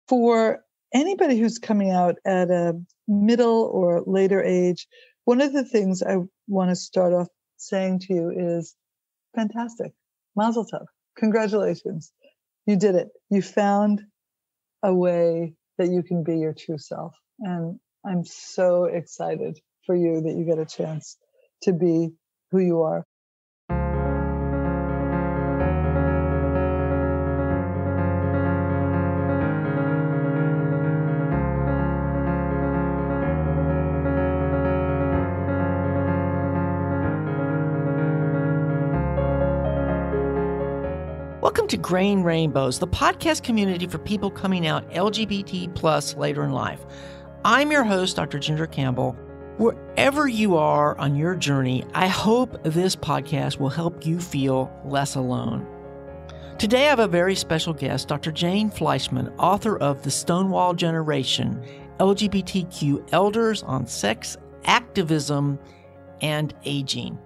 For anybody who's coming out at a middle or later age, one of the things I want to start off saying to you is fantastic. Mazel tov. Congratulations. You did it. You found a way that you can be your true self. And I'm so excited for you that you get a chance to be who you are. Welcome to Graying Rainbows, the podcast community for people coming out LGBT plus later in life. I'm your host, Dr. Ginger Campbell. Wherever you are on your journey, I hope this podcast will help you feel less alone. Today I have a very special guest, Dr. Jane Fleishman, author of The Stonewall Generation, LGBTQ Elders on Sex, Activism, and Aging.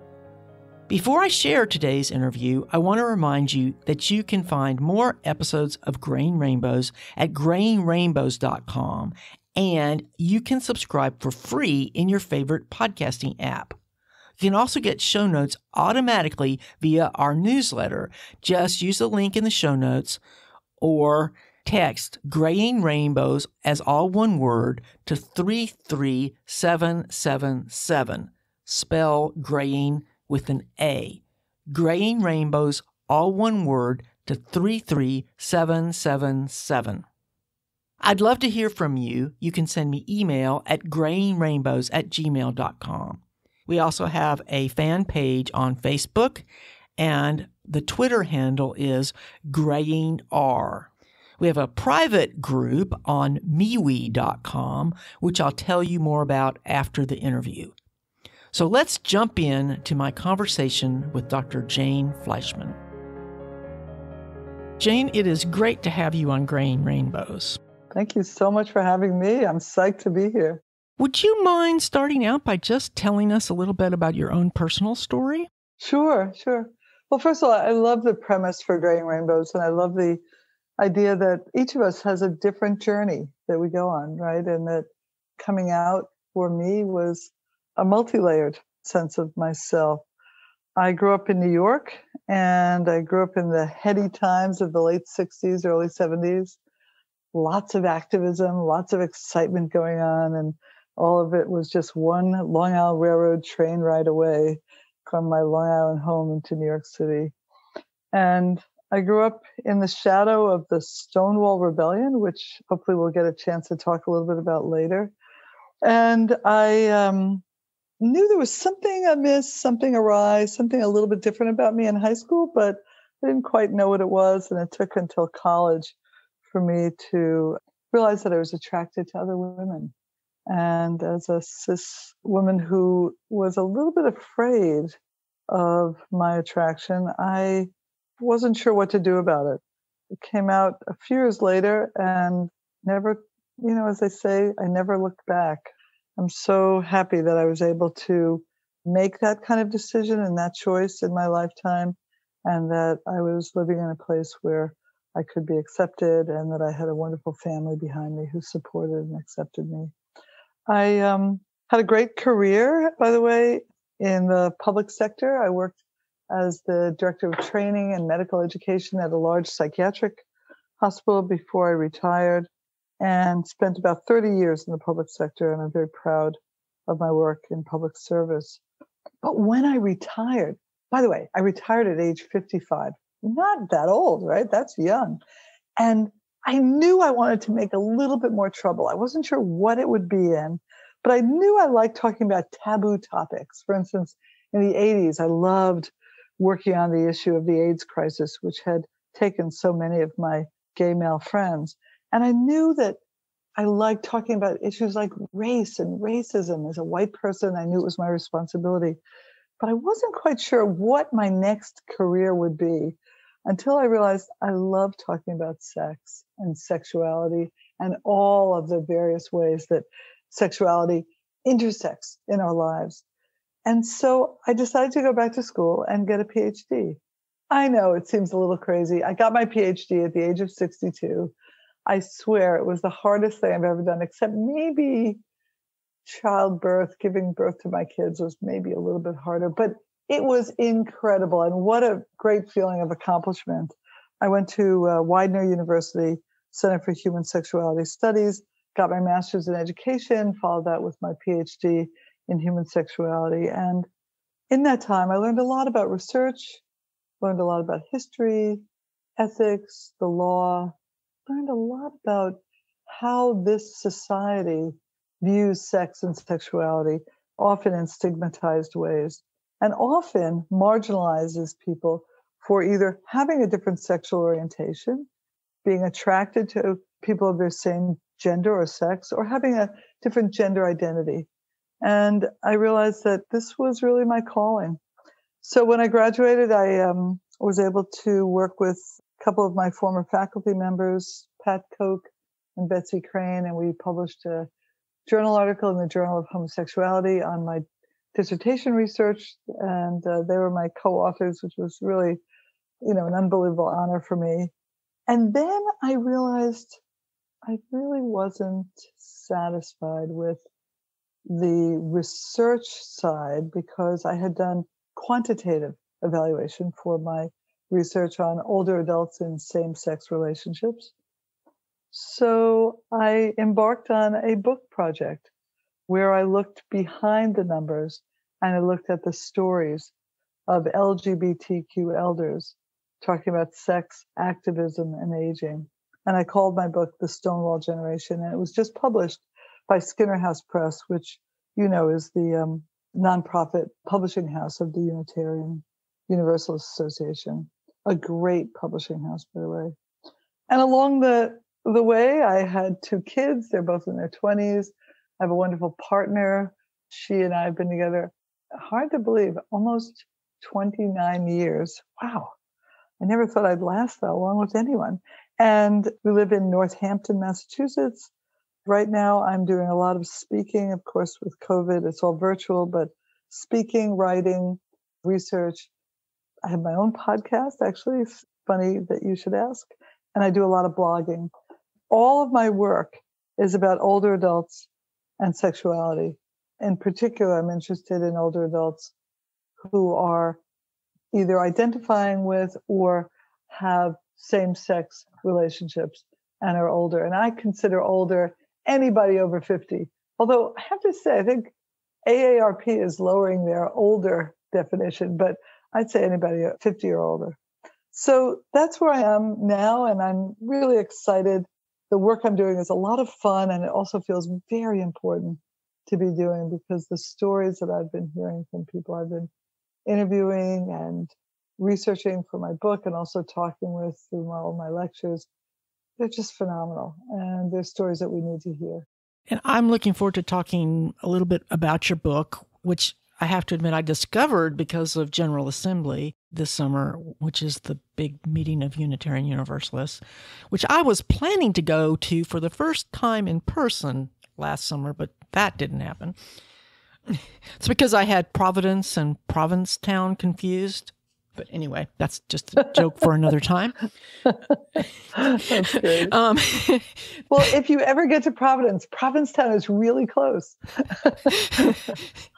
Before I share today's interview, I want to remind you that you can find more episodes of Graying Rainbows at grayingrainbows.com, and you can subscribe for free in your favorite podcasting app. You can also get show notes automatically via our newsletter. Just use the link in the show notes or text Graying Rainbows as all one word to 33777. Spell graying with an A. Graying Rainbows, all one word, to 33777. I'd love to hear from you. You can send me email at grayingrainbows@gmail.com. We also have a fan page on Facebook, and the Twitter handle is grayingr. We have a private group on MeWe.com, which I'll tell you more about after the interview. So let's jump in to my conversation with Dr. Jane Fleishman. Jane, it is great to have you on Graying Rainbows. Thank you so much for having me. I'm psyched to be here. Would you mind starting out by just telling us a little bit about your own personal story? Sure. Well, first of all, I love the premise for Graying Rainbows, and I love the idea that each of us has a different journey that we go on, right? And that coming out for me was a multi-layered sense of myself. I grew up in New York, and I grew up in the heady times of the late 60s, early 70s. Lots of activism, lots of excitement going on, and all of it was just one Long Island Railroad train ride away from my Long Island home into New York City. And I grew up in the shadow of the Stonewall Rebellion, which hopefully we'll get a chance to talk a little bit about later. And I knew there was something amiss, something awry, something a little bit different about me in high school, but I didn't quite know what it was. And it took until college for me to realize that I was attracted to other women. And as a cis woman who was a little bit afraid of my attraction, I wasn't sure what to do about it. It came out a few years later and never, as they say, I never looked back. I'm so happy that I was able to make that kind of decision and that choice in my lifetime, and that I was living in a place where I could be accepted and that I had a wonderful family behind me who supported and accepted me. I had a great career, by the way, in the public sector. I worked as the director of training and medical education at a large psychiatric hospital before I retired, and spent about 30 years in the public sector, and I'm very proud of my work in public service. But when I retired, by the way, I retired at age 55. Not that old, right? That's young. And I knew I wanted to make a little bit more trouble. I wasn't sure what it would be in, but I knew I liked talking about taboo topics. For instance, in the 80s, I loved working on the issue of the AIDS crisis, which had taken so many of my gay male friends. And I knew that I liked talking about issues like race and racism. As a white person, I knew it was my responsibility. But I wasn't quite sure what my next career would be until I realized I love talking about sex and sexuality and all of the various ways that sexuality intersects in our lives. And so I decided to go back to school and get a PhD. I know it seems a little crazy. I got my PhD at the age of 62. I swear it was the hardest thing I've ever done, except maybe childbirth, giving birth to my kids was maybe a little bit harder, but it was incredible. And what a great feeling of accomplishment. I went to Widener University Center for Human Sexuality Studies, got my master's in education, followed that with my PhD in human sexuality. And in that time, I learned a lot about research, learned a lot about history, ethics, the law, learned a lot about how this society views sex and sexuality, often in stigmatized ways, and often marginalizes people for either having a different sexual orientation, being attracted to people of their same gender or sex, or having a different gender identity. And I realized that this was really my calling. So when I graduated, I was able to work with a couple of my former faculty members, Pat Koch and Betsy Crane, and we published a journal article in the Journal of Homosexuality on my dissertation research, and they were my co-authors, which was really, an unbelievable honor for me. And then I realized I really wasn't satisfied with the research side because I had done quantitative evaluation for my research on older adults in same-sex relationships. So I embarked on a book project where I looked behind the numbers and I looked at the stories of LGBTQ elders talking about sex, activism, and aging. And I called my book The Stonewall Generation, and it was just published by Skinner House Press, which, is the nonprofit publishing house of the Unitarian Universalist Association, a great publishing house, by the way. And along the way, I had 2 kids. They're both in their 20s. I have a wonderful partner. She and I have been together, hard to believe, almost 29 years. Wow. I never thought I'd last that long with anyone. And we live in Northampton, Massachusetts. Right now, I'm doing a lot of speaking. Of course, with COVID, it's all virtual, but speaking, writing, research. I have my own podcast, actually. It's funny that you should ask. And I do a lot of blogging. All of my work is about older adults and sexuality. In particular, I'm interested in older adults who are either identifying with or have same-sex relationships and are older. And I consider older anybody over 50. Although I have to say, I think AARP is lowering their older definition, but I'd say anybody 50 or older. So that's where I am now, and I'm really excited. The work I'm doing is a lot of fun, and it also feels very important to be doing because the stories that I've been hearing from people I've been interviewing and researching for my book and also talking with through all my lectures, they're just phenomenal. And they're stories that we need to hear. And I'm looking forward to talking a little bit about your book, which I have to admit I discovered because of General Assembly this summer, which is the big meeting of Unitarian Universalists, which I was planning to go to for the first time in person last summer, but that didn't happen. It's because I had Providence and Provincetown confused. But anyway, that's just a joke for another time. That's great. Well, if you ever get to Providence, Provincetown is really close.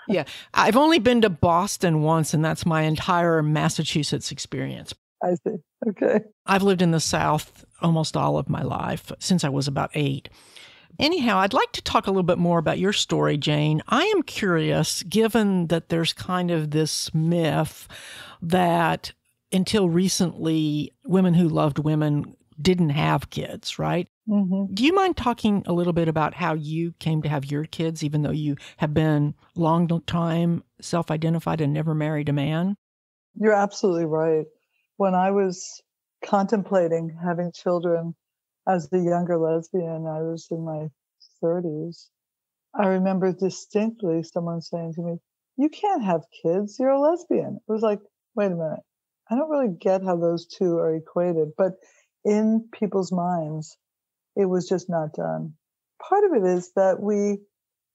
Yeah. I've only been to Boston once, and that's my entire Massachusetts experience. I see. Okay. I've lived in the South almost all of my life, since I was about 8. Anyhow, I'd like to talk a little bit more about your story, Jane. I am curious, given that there's kind of this myth that until recently, women who loved women didn't have kids, right? Mm-hmm. Do you mind talking a little bit about how you came to have your kids, even though you have been long time self-identified and never married a man? You're absolutely right. When I was contemplating having children as a younger lesbian, I was in my 30s. I remember distinctly someone saying to me, "You can't have kids, you're a lesbian." It was like, wait a minute. I don't really get how those two are equated, but in people's minds, it was just not done. Part of it is that we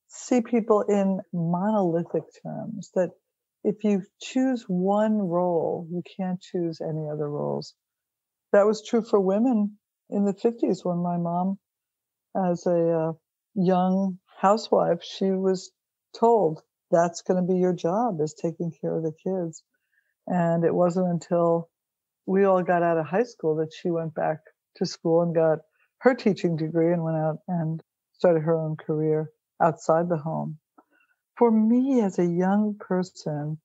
see people in monolithic terms, that if you choose one role, you can't choose any other roles. That was true for women in the 50s when my mom, as a young housewife, she was told that's going to be your job, is taking care of the kids. And it wasn't until we all got out of high school that she went back to school and got her teaching degree and went out and started her own career outside the home. For me, as a young person,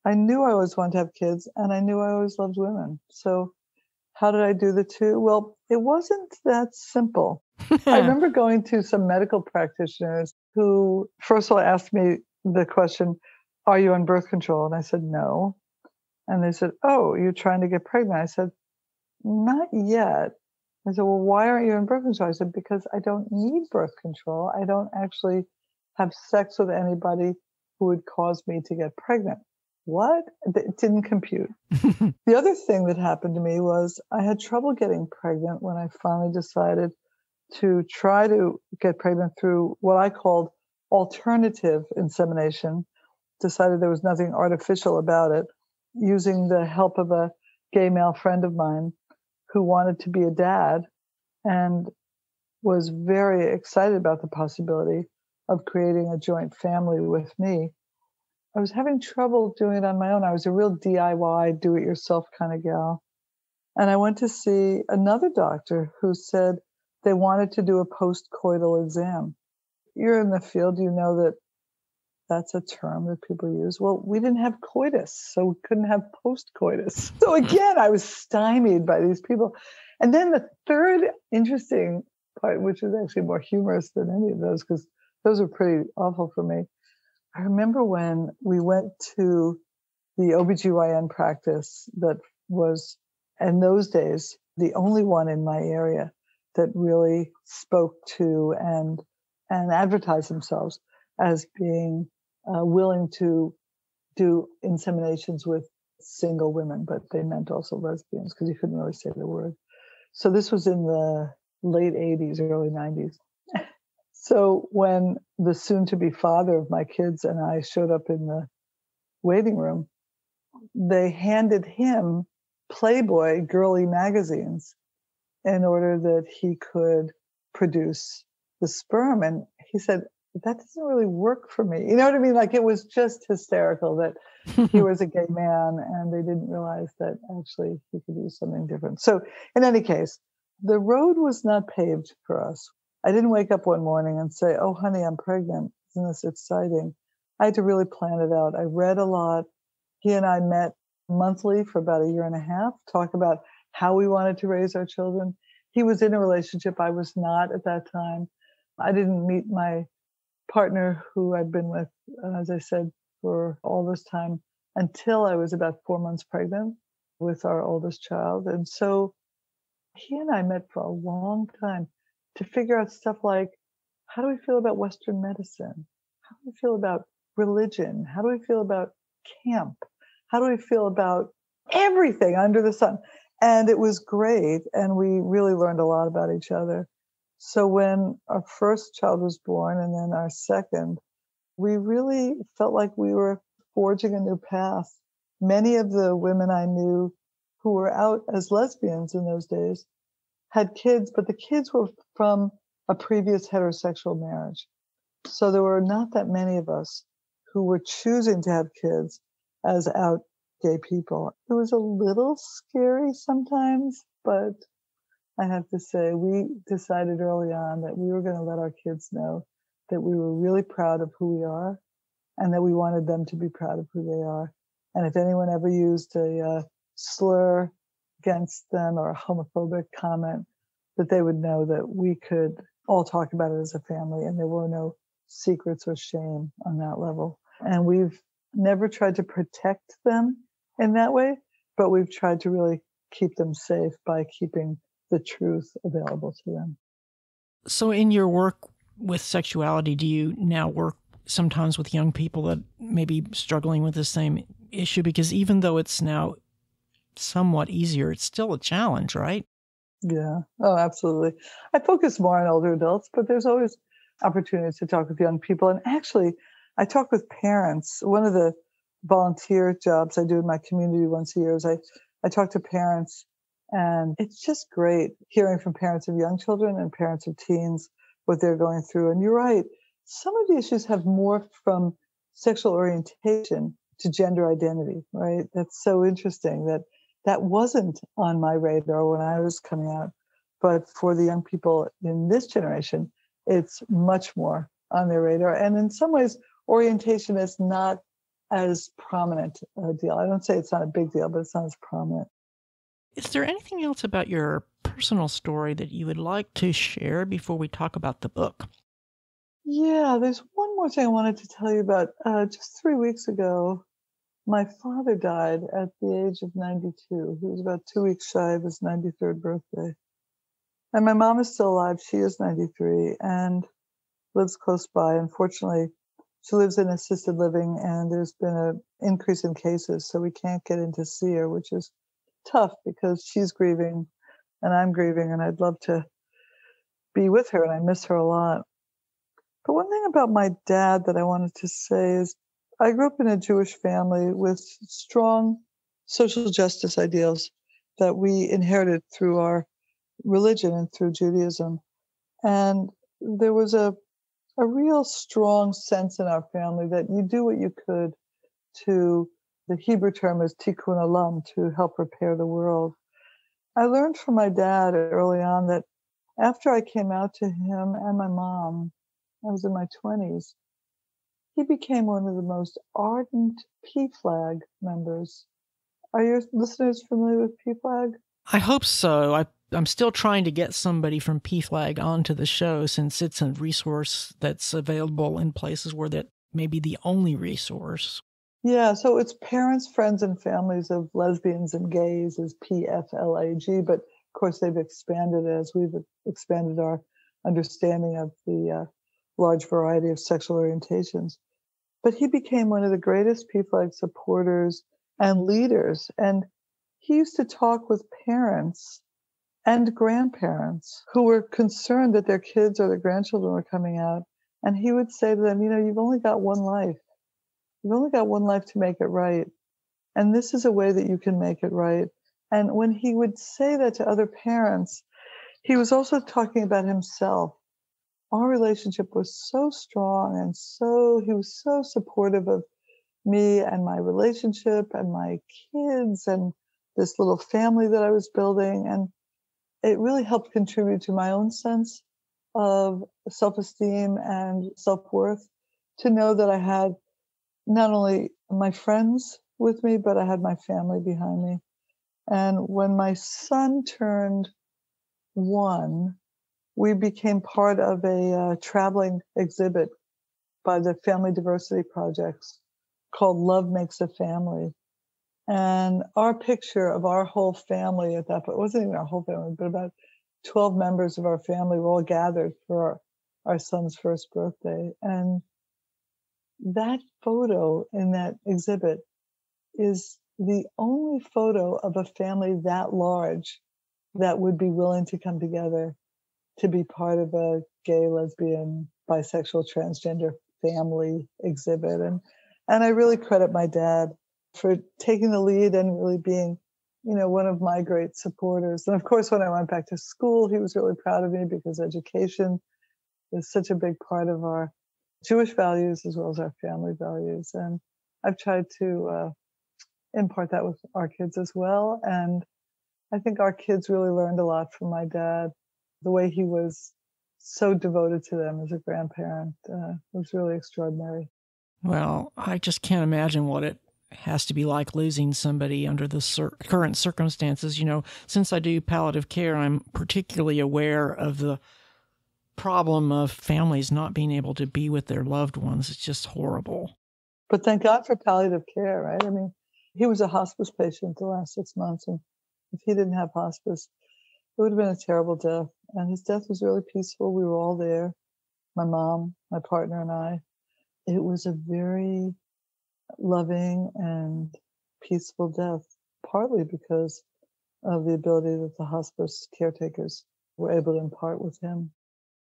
I knew I always wanted to have kids, and I knew I always loved women. So how did I do the two? Well, it wasn't that simple. I remember going to some medical practitioners who, first of all, asked me the question, are you on birth control? And I said, no. And they said, oh, you're trying to get pregnant? I said, not yet. I said, well, why aren't you on birth control? I said, because I don't need birth control. I don't actually have sex with anybody who would cause me to get pregnant. What? It didn't compute. The other thing that happened to me was I had trouble getting pregnant when I finally decided to try to get pregnant through what I called alternative insemination. Decided there was nothing artificial about it, using the help of a gay male friend of mine who wanted to be a dad and was very excited about the possibility of creating a joint family with me. I was having trouble doing it on my own. I was a real DIY, do-it-yourself kind of gal. And I went to see another doctor who said they wanted to do a post-coital exam. You're in the field, you know that that's a term that people use. Well, we didn't have coitus, so we couldn't have post-coitus. So again, I was stymied by these people. And then the third interesting part, which is actually more humorous than any of those, because those were pretty awful for me. I remember when we went to the OBGYN practice that was, in those days, the only one in my area that really spoke to and advertised themselves as being willing to do inseminations with single women, but they meant also lesbians because you couldn't really say the word. So this was in the late 80s, early 90s. So when the soon-to-be father of my kids and I showed up in the waiting room, they handed him Playboy girly magazines in order that he could produce the sperm. And he said, that doesn't really work for me. You know what I mean? Like, it was just hysterical that he was a gay man and they didn't realize that actually he could do something different. So in any case, the road was not paved for us. I didn't wake up one morning and say, oh, honey, I'm pregnant. Isn't this exciting? I had to really plan it out. I read a lot. He and I met monthly for about a year and a half, talk about how we wanted to raise our children. He was in a relationship. I was not at that time. I didn't meet my partner who I'd been with, as I said, for all this time until I was about 4 months pregnant with our oldest child. And so he and I met for a long time to figure out stuff like, how do we feel about Western medicine? How do we feel about religion? How do we feel about camp? How do we feel about everything under the sun? And it was great. And we really learned a lot about each other. So when our first child was born and then our second, we really felt like we were forging a new path. Many of the women I knew who were out as lesbians in those days had kids, but the kids were from a previous heterosexual marriage. So there were not that many of us who were choosing to have kids as out gay people. It was a little scary sometimes, but I have to say, we decided early on that we were going to let our kids know that we were really proud of who we are and that we wanted them to be proud of who they are. And if anyone ever used a slur against them or a homophobic comment, that they would know that we could all talk about it as a family and there were no secrets or shame on that level. And we've never tried to protect them in that way, but we've tried to really keep them safe by keeping the truth available to them. So in your work with sexuality, do you now work sometimes with young people that may be struggling with the same issue? Because even though it's now somewhat easier, it's still a challenge, right? Yeah. Oh, absolutely. I focus more on older adults, but there's always opportunities to talk with young people. And actually, I talk with parents. One of the volunteer jobs I do in my community once a year is I talk to parents And it's just great hearing from parents of young children and parents of teens what they're going through. And you're right, some of the issues have morphed from sexual orientation to gender identity, right? That's so interesting that wasn't on my radar when I was coming out. But for the young people in this generation, it's much more on their radar. And in some ways, orientation is not as prominent a deal. I don't say it's not a big deal, but it's not as prominent. Is there anything else about your personal story that you would like to share before we talk about the book? Yeah, there's one more thing I wanted to tell you about. Just 3 weeks ago, my father died at the age of 92. He was about 2 weeks shy of his 93rd birthday. And my mom is still alive. She is 93 and lives close by. Unfortunately, she lives in assisted living, and there's been an increase in cases, so we can't get in to see her, which is tough because she's grieving and I'm grieving, and I'd love to be with her, and I miss her a lot. But one thing about my dad that I wanted to say is I grew up in a Jewish family with strong social justice ideals that we inherited through our religion and through Judaism. And there was a real strong sense in our family that you do what you could to, the Hebrew term is tikkun olam, to help repair the world. I learned from my dad early on that after I came out to him and my mom, I was in my 20s, he became one of the most ardent PFLAG members. Are your listeners familiar with PFLAG? I hope so. I'm still trying to get somebody from PFLAG onto the show, since it's a resource that's available in places where that may be the only resource. Yeah, so it's parents, friends, and families of lesbians and gays is PFLAG, but of course they've expanded as we've expanded our understanding of the large variety of sexual orientations. But he became one of the greatest PFLAG supporters and leaders. And he used to talk with parents and grandparents who were concerned that their kids or their grandchildren were coming out. And he would say to them, you've only got one life. You've only got one life to make it right. And this is a way that you can make it right. And when he would say that to other parents, he was also talking about himself. Our relationship was so strong, and he was so supportive of me and my relationship and my kids and this little family that I was building. And it really helped contribute to my own sense of self-esteem and self-worth, to know that I had not only my friends with me, but I had my family behind me. And when my son turned 1, we became part of a traveling exhibit by the Family Diversity Projects called Love Makes a Family. And our picture of our whole family at that point, it wasn't even our whole family, but about 12 members of our family were all gathered for our son's first birthday. And that photo in that exhibit is the only photo of a family that large that would be willing to come together to be part of a gay, lesbian, bisexual, transgender family exhibit. And I really credit my dad for taking the lead and really being, one of my great supporters. And of course, when I went back to school, he was really proud of me, because education is such a big part of our Jewish values as well as our family values. And I've tried to impart that with our kids as well. And I think our kids really learned a lot from my dad. The way he was so devoted to them as a grandparent was really extraordinary. Well, I just can't imagine what it has to be like losing somebody under the current circumstances. Since I do palliative care, I'm particularly aware of the problem of families not being able to be with their loved ones. It's just horrible. But thank God for palliative care, right? I mean, he was a hospice patient the last 6 months, and if he didn't have hospice, it would have been a terrible death. And his death was really peaceful. We were all there, my mom, my partner, and I. It was a very loving and peaceful death, partly because of the ability that the hospice caretakers were able to impart with him.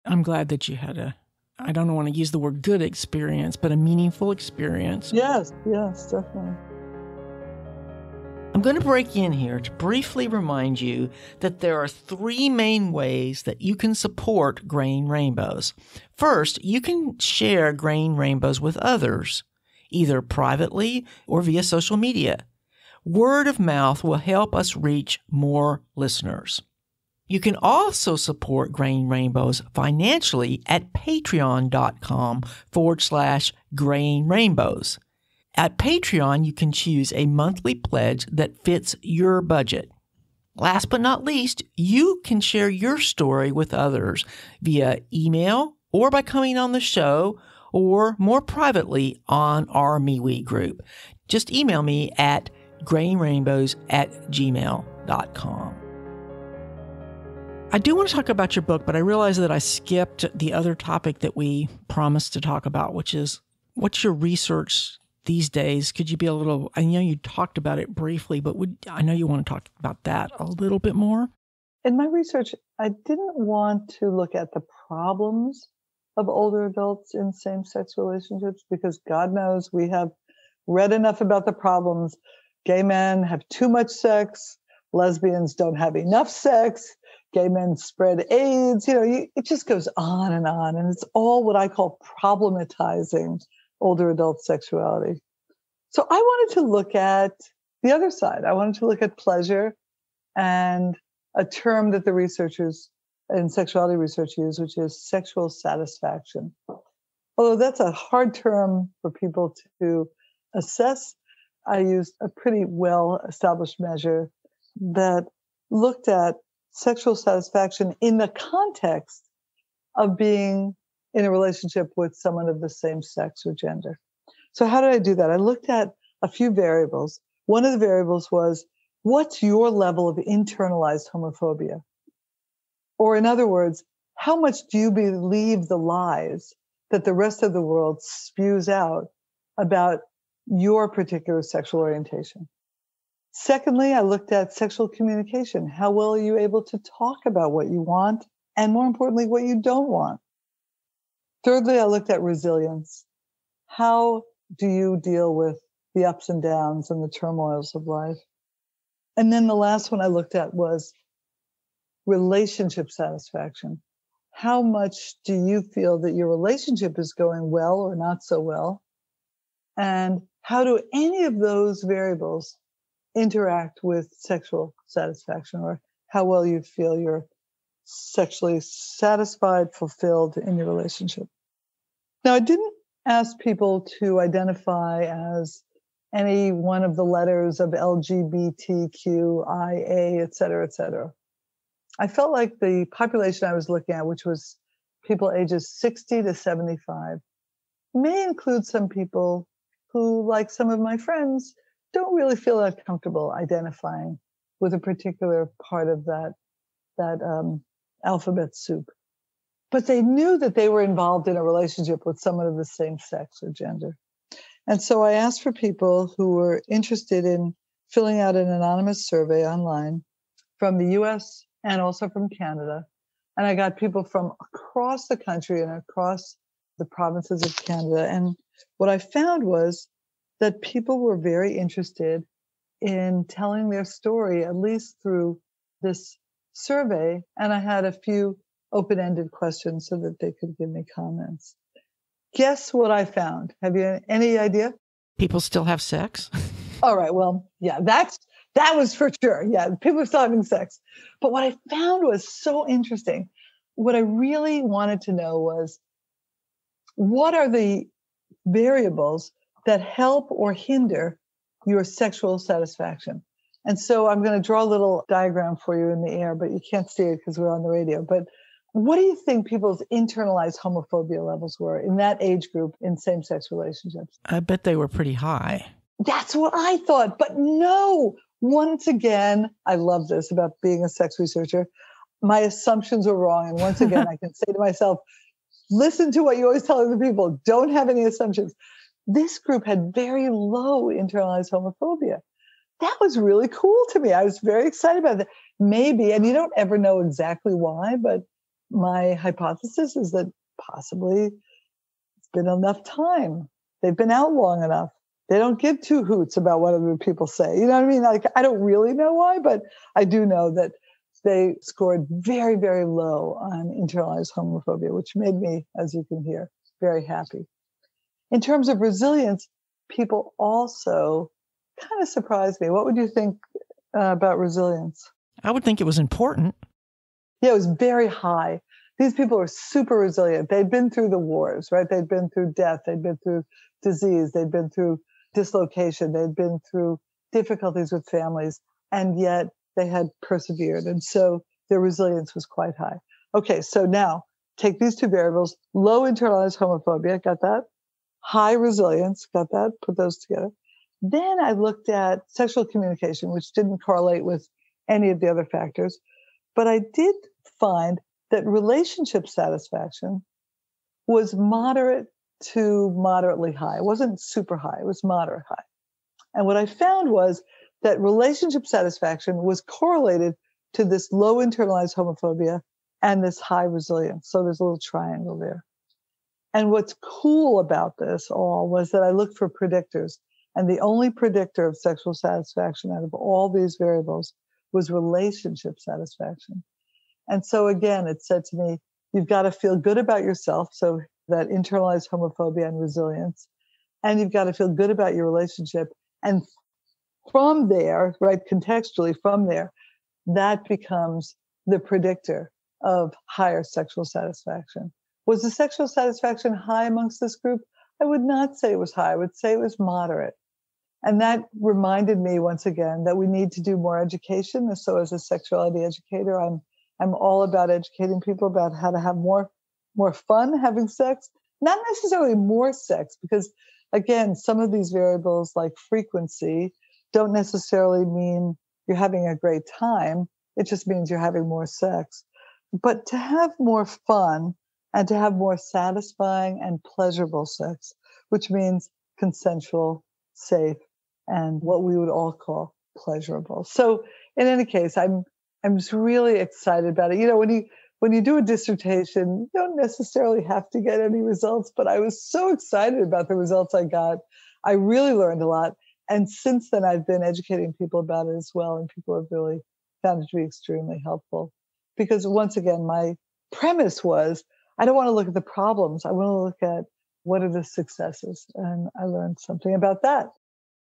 I'm glad that you had I don't want to use the word good experience, but a meaningful experience. Yes, definitely. I'm going to break in here to briefly remind you that there are three main ways that you can support Grain Rainbows. First, you can share Grain Rainbows with others, either privately or via social media. Word of mouth will help us reach more listeners. You can also support Grain Rainbows financially at patreon.com/Grain Rainbows. At Patreon, you can choose a monthly pledge that fits your budget. Last but not least, you can share your story with others via email or by coming on the show or more privately on our MeWe group. Just email me at grainrainbows@gmail.com. I do want to talk about your book, but I realize that I skipped the other topic that we promised to talk about, which is what's your research these days? Could you be a little, I know you talked about it briefly, but I know you want to talk about that a little bit more? In my research, I didn't want to look at the problems of older adults in same-sex relationships because God knows we have read enough about the problems. Gay men have too much sex. Lesbians don't have enough sex. Gay men spread AIDS. It just goes on. And it's all what I call problematizing older adult sexuality. So I wanted to look at the other side. I wanted to look at pleasure and a term that the researchers in sexuality research use, which is sexual satisfaction. Although that's a hard term for people to assess, I used a pretty well-established measure that looked at sexual satisfaction in the context of being in a relationship with someone of the same sex or gender. So how did I do that? I looked at a few variables. One of the variables was, what's your level of internalized homophobia? Or in other words, how much do you believe the lies that the rest of the world spews out about your particular sexual orientation? Secondly, I looked at sexual communication. How well are you able to talk about what you want and, more importantly, what you don't want? Thirdly, I looked at resilience. How do you deal with the ups and downs and the turmoils of life? And then the last one I looked at was relationship satisfaction. How much do you feel that your relationship is going well or not so well? And how do any of those variables interact with sexual satisfaction, or how well you feel you're sexually satisfied, fulfilled in your relationship? Now, I didn't ask people to identify as any one of the letters of LGBTQIA, et cetera, et cetera. I felt like the population I was looking at, which was people ages 60 to 75, may include some people who, like some of my friends, don't really feel that comfortable identifying with a particular part of that alphabet soup. But they knew that they were involved in a relationship with someone of the same sex or gender. And so I asked for people who were interested in filling out an anonymous survey online from the US and also from Canada. And I got people from across the country and across the provinces of Canada. And what I found was that people were very interested in telling their story, at least through this survey. And I had a few open-ended questions so that they could give me comments. Guess what I found? Have you any idea? People still have sex? All right. Well, yeah, that was for sure. Yeah, people are still having sex. But what I found was so interesting. What I really wanted to know was, what are the variables that help or hinder your sexual satisfaction? And so I'm going to draw a little diagram for you in the air, but you can't see it because we're on the radio. But what do you think people's internalized homophobia levels were in that age group in same-sex relationships? I bet they were pretty high. That's what I thought. But no, once again, I love this about being a sex researcher. My assumptions were wrong. And once again, I can say to myself, listen to what you always tell other people. Don't have any assumptions. This group had very low internalized homophobia. That was really cool to me. I was very excited about that. Maybe, and you don't ever know exactly why, but my hypothesis is that possibly it's been enough time. They've been out long enough They don't give two hoots about what other people say. You know what I mean? Like, I don't really know why, but I do know that they scored very, very low on internalized homophobia, which made me, as you can hear, very happy. In terms of resilience, people also kind of surprised me. What would you think about resilience? I would think it was important. Yeah, it was very high. These people are super resilient. They'd been through the wars, right? They'd been through death. They'd been through disease. They'd been through dislocation. They'd been through difficulties with families, and yet they had persevered. And so their resilience was quite high. Okay, so now take these two variables, low internalized homophobia, got that? High resilience, got that? Put those together. Then I looked at sexual communication, which didn't correlate with any of the other factors. But I did find that relationship satisfaction was moderate to moderately high. It wasn't super high, it was moderate high. And what I found was that relationship satisfaction was correlated to this low internalized homophobia and this high resilience. So there's a little triangle there. And what's cool about this all was that I looked for predictors. And the only predictor of sexual satisfaction out of all these variables was relationship satisfaction. And so again, it said to me, you've got to feel good about yourself. So that internalized homophobia and resilience. And you've got to feel good about your relationship. And from there, right, contextually from there, that becomes the predictor of higher sexual satisfaction. Was the sexual satisfaction high amongst this group? I would not say it was high. I would say it was moderate. And that reminded me once again that we need to do more education. So as a sexuality educator, I'm all about educating people about how to have more fun having sex, not necessarily more sex, because again, some of these variables like frequency don't necessarily mean you're having a great time. It just means you're having more sex. But to have more fun and to have more satisfying and pleasurable sex, which means consensual, safe, and what we would all call pleasurable. So in any case, I'm just really excited about it. You know, when you do a dissertation, you don't necessarily have to get any results, but I was so excited about the results I got. I really learned a lot. And since then, I've been educating people about it as well. And people have really found it to be extremely helpful. Because once again, my premise was, I don't want to look at the problems. I want to look at what are the successes. And I learned something about that.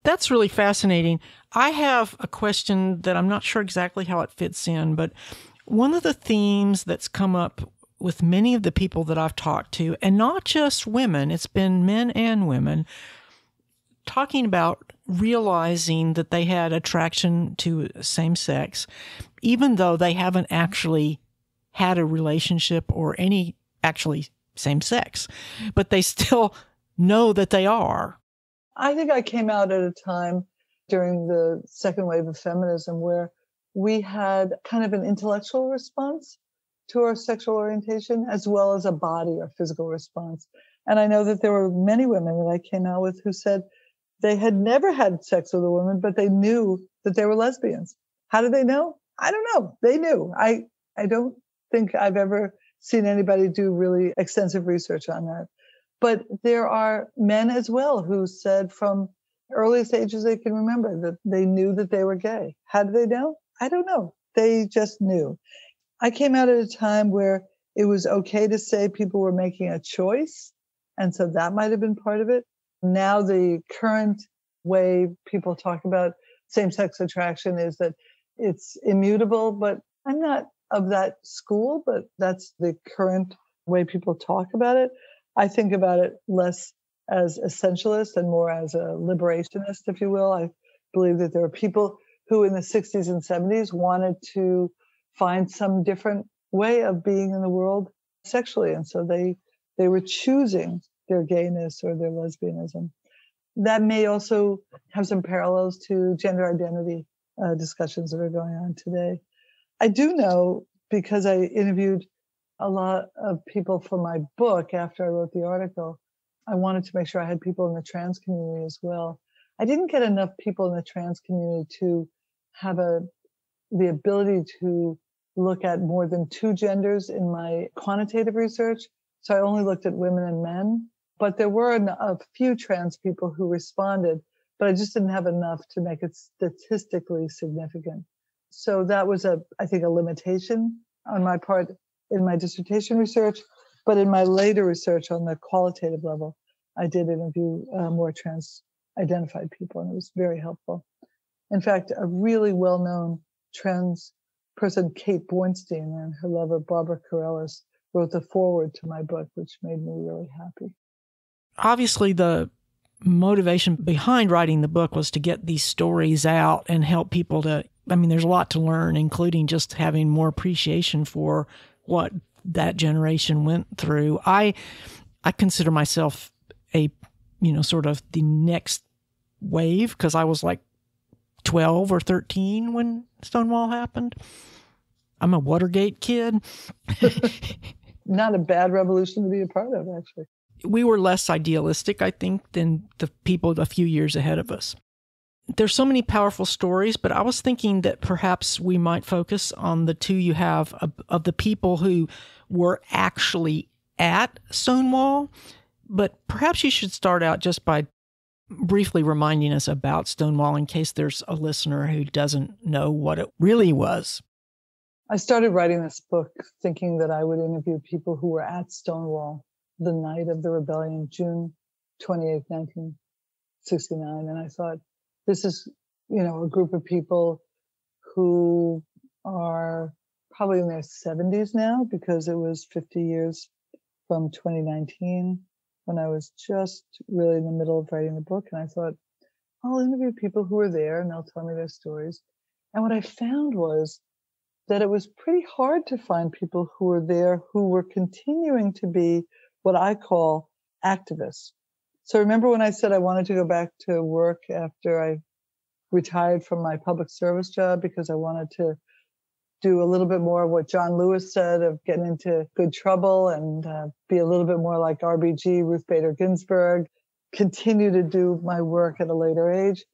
That's really fascinating. I have a question that I'm not sure exactly how it fits in, but one of the themes that's come up with many of the people that I've talked to, and not just women, it's been men and women, talking about realizing that they had attraction to same sex, even though they haven't actually had a relationship or any actually same sex, but they still know that they are. I think I came out at a time during the second wave of feminism where we had kind of an intellectual response to our sexual orientation as well as a body or physical response. And I know that there were many women that I came out with who said they had never had sex with a woman, but they knew that they were lesbians. How did they know? I don't know. They knew. I don't think I've ever seen anybody do really extensive research on that. But there are men as well who said from earliest ages they can remember that they knew that they were gay. How did they know? I don't know. They just knew. I came out at a time where it was okay to say people were making a choice. And so that might have been part of it. Now the current way people talk about same-sex attraction is that it's immutable, but I'm not of that school, but that's the current way people talk about it. I think about it less as essentialist and more as a liberationist, if you will. I believe that there are people who in the 60s and 70s wanted to find some different way of being in the world sexually. And so they were choosing their gayness or their lesbianism. That may also have some parallels to gender identity discussions that are going on today. I do know, because I interviewed a lot of people for my book after I wrote the article, I wanted to make sure I had people in the trans community as well. I didn't get enough people in the trans community to have the ability to look at more than two genders in my quantitative research. So I only looked at women and men, but there were a few trans people who responded but I just didn't have enough to make it statistically significant. So that was I think, a limitation on my part in my dissertation research, but in my later research on the qualitative level, I did interview more trans-identified people, and it was very helpful. In fact, a really well-known trans person, Kate Bornstein, and her lover, Barbara Corellis, wrote the foreword to my book, which made me really happy. Obviously, the motivation behind writing the book was to get these stories out and help people to, there's a lot to learn, including just having more appreciation for what that generation went through. I consider myself sort of the next wave, because I was like 12 or 13 when Stonewall happened. I'm a Watergate kid. Not a bad revolution to be a part of, actually. We were less idealistic, I think, than the people a few years ahead of us. There's so many powerful stories, but I was thinking that perhaps we might focus on the two you have of the people who were actually at Stonewall. But perhaps you should start out just by briefly reminding us about Stonewall in case there's a listener who doesn't know what it really was. I started writing this book thinking that I would interview people who were at Stonewall the night of the rebellion, June 28, 1969. And I thought, this is, a group of people who are probably in their 70s now, because it was 50 years from 2019 when I was just really in the middle of writing the book. And I thought, I'll interview people who were there and they'll tell me their stories. And what I found was that it was pretty hard to find people who were there who were continuing to be what I call activists. So remember when I said I wanted to go back to work after I retired from my public service job because I wanted to do a little bit more of what John Lewis said of getting into good trouble and be a little bit more like RBG, Ruth Bader Ginsburg, continue to do my work at a later age?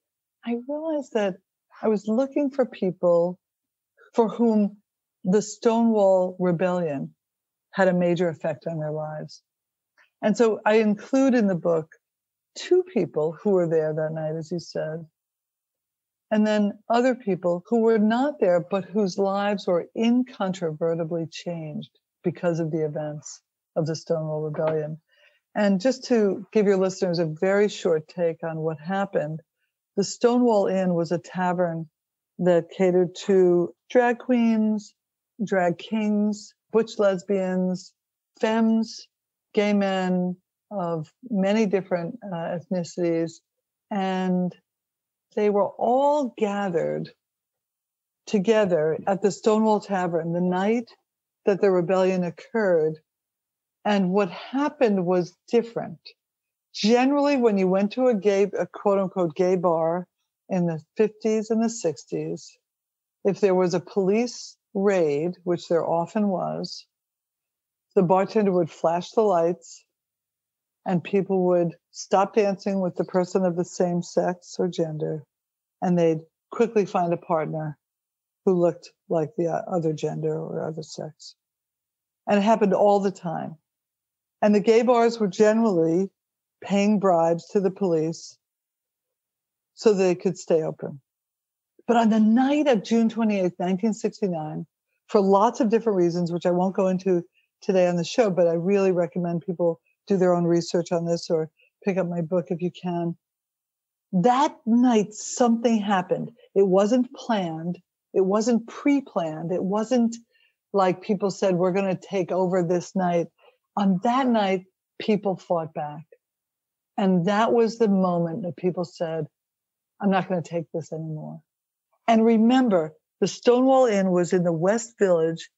I realized that I was looking for people for whom the Stonewall Rebellion had a major effect on their lives. And so I include in the book two people who were there that night, as you said, and then other people who were not there, but whose lives were incontrovertibly changed because of the events of the Stonewall Rebellion. And just to give your listeners a very short take on what happened, the Stonewall Inn was a tavern that catered to drag queens, drag kings, butch lesbians, femmes, gay men of many different ethnicities. And they were all gathered together at the Stonewall Tavern the night that the rebellion occurred. And what happened was different. Generally, when you went to a quote unquote gay bar in the 50s and the 60s, if there was a police raid, which there often was, the bartender would flash the lights and people would stop dancing with the person of the same sex or gender, and they'd quickly find a partner who looked like the other gender or other sex. And it happened all the time. And the gay bars were generally paying bribes to the police so they could stay open. But on the night of June 28, 1969, for lots of different reasons, which I won't go into today on the show, but I really recommend people do their own research on this or pick up my book if you can. That night, something happened. It wasn't planned. It wasn't pre-planned. It wasn't like people said, we're going to take over this night. On that night, people fought back. And that was the moment that people said, I'm not going to take this anymore. And remember, the Stonewall Inn was in the West Village,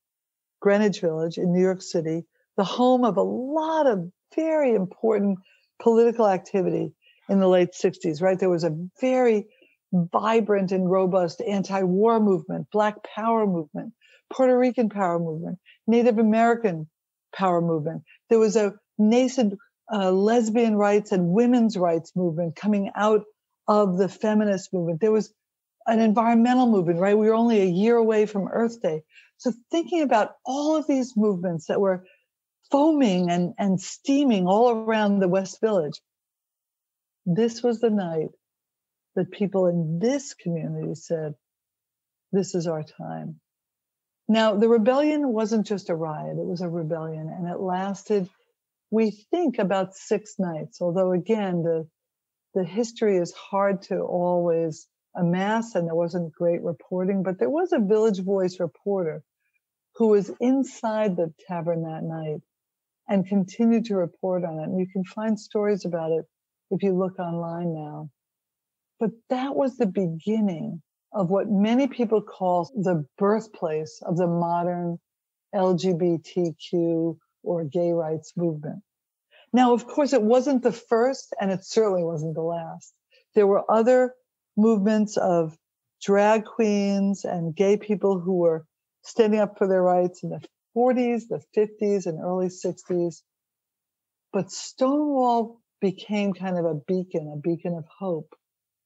Greenwich Village in New York City, the home of a lot of very important political activity in the late 60s, right? There was a very vibrant and robust anti-war movement, Black Power movement, Puerto Rican power movement, Native American power movement. There was a nascent lesbian rights and women's rights movement coming out of the feminist movement. There was an environmental movement, right? We were only a year away from Earth Day. So thinking about all of these movements that were foaming and steaming all around the West Village, this was the night that people in this community said, this is our time. Now, the rebellion wasn't just a riot, it was a rebellion, and it lasted, we think, about 6 nights, although again, the history is hard to always amass, and there wasn't great reporting, but there was a Village Voice reporter who was inside the tavern that night and continued to report on it. And you can find stories about it if you look online now. But that was the beginning of what many people call the birthplace of the modern LGBTQ or gay rights movement. Now, of course, it wasn't the first, and it certainly wasn't the last. There were other movements of drag queens and gay people who were standing up for their rights in the 40s, the 50s, and early 60s. But Stonewall became kind of a beacon of hope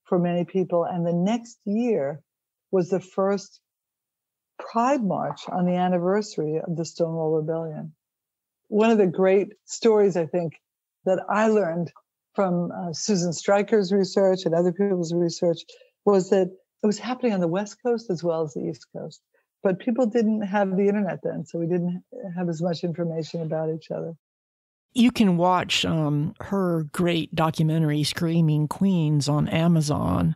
for many people. And the next year was the first Pride March on the anniversary of the Stonewall Rebellion. One of the great stories, I think, that I learned from Susan Stryker's research and other people's research was that it was happening on the West Coast as well as the East Coast. But people didn't have the internet then, so we didn't have as much information about each other. You can watch her great documentary, Screaming Queens, on Amazon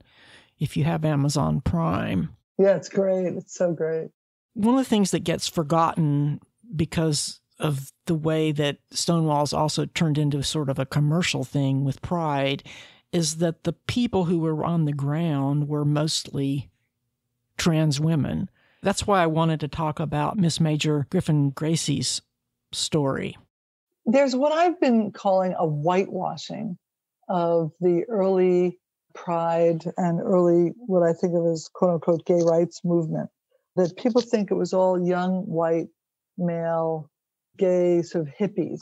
if you have Amazon Prime. Yeah, it's great. It's so great. One of the things that gets forgotten because of the way that Stonewall's also turned into sort of a commercial thing with Pride is that the people who were on the ground were mostly trans women. That's why I wanted to talk about Miss Major Griffin Gracie's story. There's what I've been calling a whitewashing of the early Pride and early, what I think of as quote unquote gay rights movement, that people think it was all young, white, male, gay sort of hippies,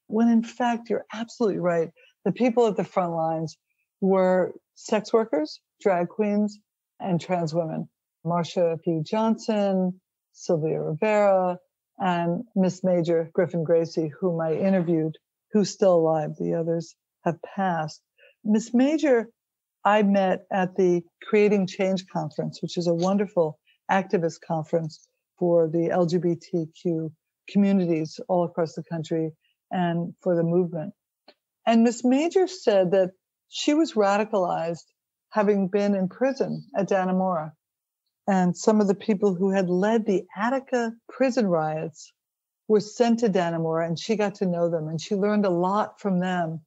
when in fact, you're absolutely right. The people at the front lines were sex workers, drag queens, and trans women. Marsha P. Johnson, Sylvia Rivera, and Miss Major Griffin Gracie, whom I interviewed, who's still alive. The others have passed. Miss Major, I met at the Creating Change Conference, which is a wonderful activist conference for the LGBTQ communities all across the country and for the movement. And Miss Major said that she was radicalized having been in prison at Dannemora. And some of the people who had led the Attica prison riots were sent to Dannemora, and she got to know them. And she learned a lot from them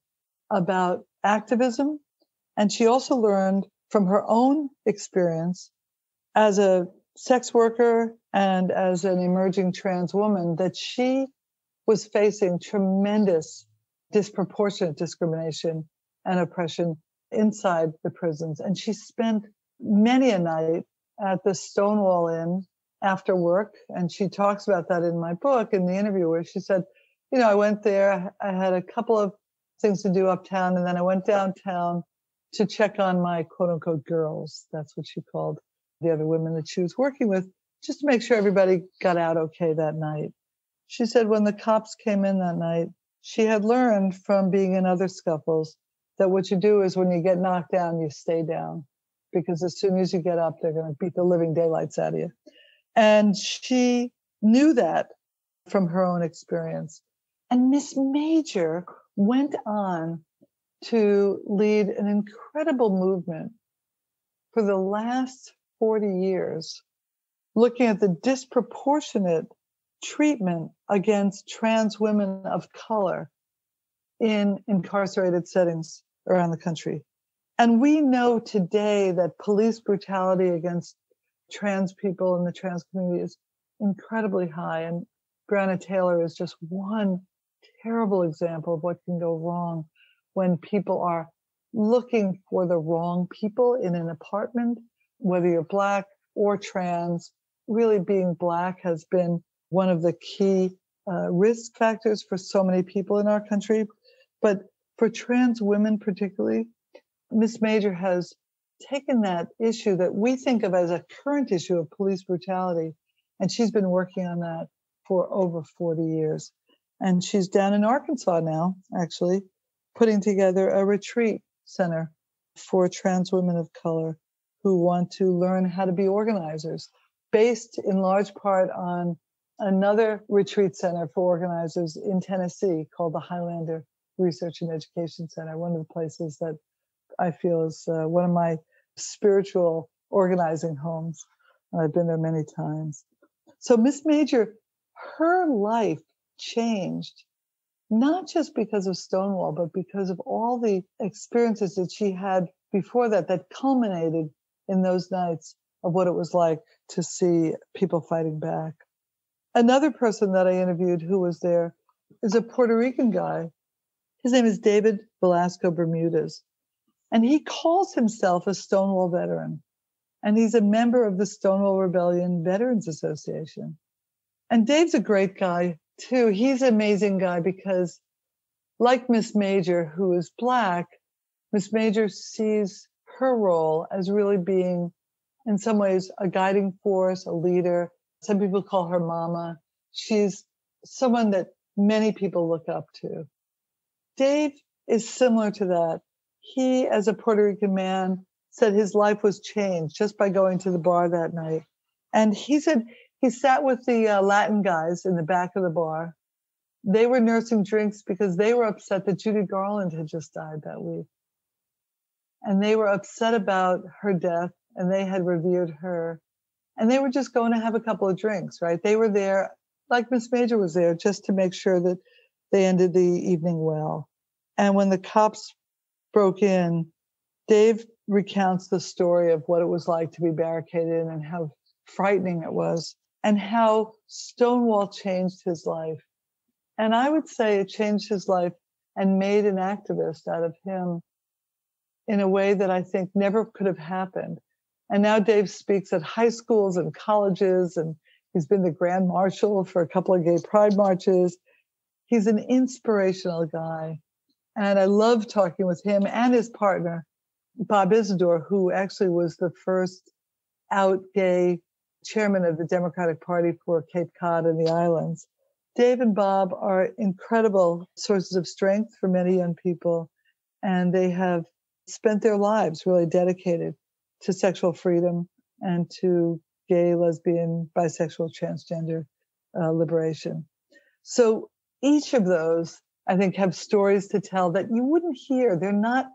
about activism. And she also learned from her own experience as a sex worker and as an emerging trans woman that she was facing tremendous disproportionate discrimination and oppression inside the prisons. And she spent many a night at the Stonewall Inn after work. And she talks about that in my book, in the interview, where she said, I went there, I had a couple of things to do uptown, and then I went downtown to check on my quote unquote girls. That's what she called the other women that she was working with, just to make sure everybody got out okay that night. She said when the cops came in that night, she had learned from being in other scuffles that what you do is when you get knocked down, you stay down. Because as soon as you get up, they're going to beat the living daylights out of you. And she knew that from her own experience. And Miss Major went on to lead an incredible movement for the last 40 years, looking at the disproportionate treatment against trans women of color in incarcerated settings around the country. And we know today that police brutality against trans people in the trans community is incredibly high. And Breonna Taylor is just one terrible example of what can go wrong when people are looking for the wrong people in an apartment, whether you're Black or trans. Really being Black has been one of the key risk factors for so many people in our country. But for trans women particularly, Miss Major has taken that issue that we think of as a current issue of police brutality, and she's been working on that for over 40 years. And she's down in Arkansas now, actually, putting together a retreat center for trans women of color who want to learn how to be organizers, based in large part on another retreat center for organizers in Tennessee called the Highlander Research and Education Center, one of the places that I feel is one of my spiritual organizing homes. I've been there many times. So Miss Major, her life changed, not just because of Stonewall, but because of all the experiences that she had before that culminated in those nights of what it was like to see people fighting back. Another person that I interviewed who was there is a Puerto Rican guy. His name is David Velasco Bermudez, and he calls himself a Stonewall veteran. And he's a member of the Stonewall Rebellion Veterans Association. And Dave's a great guy, too. He's an amazing guy because, like Miss Major, who is Black, Miss Major sees her role as really being, in some ways, a guiding force, a leader. Some people call her Mama. She's someone that many people look up to. Dave is similar to that. He, as a Puerto Rican man, said his life was changed just by going to the bar that night. And he said he sat with the Latin guys in the back of the bar. They were nursing drinks because they were upset that Judy Garland had just died that week. And they were upset about her death, and they had revered her. And they were just going to have a couple of drinks, right? They were there, like Miss Major was there, just to make sure that they ended the evening well. And when the cops broke in, Dave recounts the story of what it was like to be barricaded and how frightening it was and how Stonewall changed his life. And I would say it changed his life and made an activist out of him in a way that I think never could have happened. And now Dave speaks at high schools and colleges, and he's been the Grand Marshal for a couple of gay pride marches. He's an inspirational guy. And I love talking with him and his partner, Bob Isidore, who actually was the first out gay chairman of the Democratic Party for Cape Cod and the islands. Dave and Bob are incredible sources of strength for many young people, and they have spent their lives really dedicated to sexual freedom and to gay, lesbian, bisexual, transgender liberation. So each of those, I think, have stories to tell that you wouldn't hear. They're not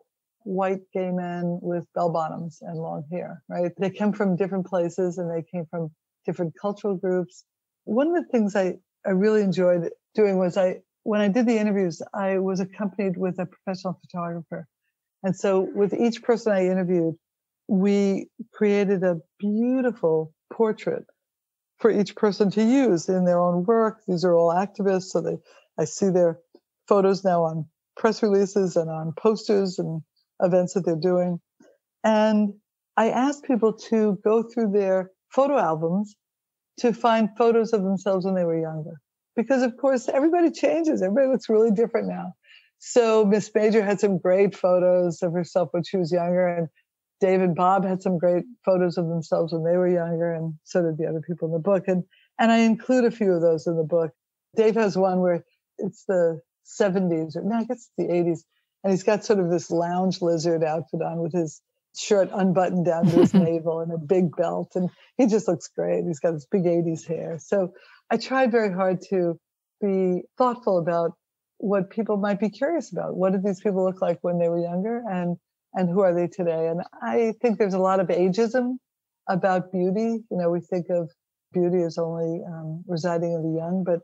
white gay men with bell bottoms and long hair, right? They come from different places and they came from different cultural groups. One of the things I really enjoyed doing was when I did the interviews, I was accompanied with a professional photographer. And so with each person I interviewed, we created a beautiful portrait for each person to use in their own work. These are all activists, so I see their photos now on press releases and on posters and events that they're doing. And I asked people to go through their photo albums to find photos of themselves when they were younger. Because, of course, everybody changes. Everybody looks really different now. So Miss Major had some great photos of herself when she was younger, and Dave and Bob had some great photos of themselves when they were younger, and so did the other people in the book. And I include a few of those in the book. Dave has one where it's the 70s, or no, I guess it's the 80s, and he's got sort of this lounge lizard outfit on with his shirt unbuttoned down to his navel and a big belt, and he just looks great. He's got this big 80s hair. So I tried very hard to be thoughtful about what people might be curious about. What did these people look like when they were younger, and who are they today? And I think there's a lot of ageism about beauty. You know, we think of beauty as only residing in the young, but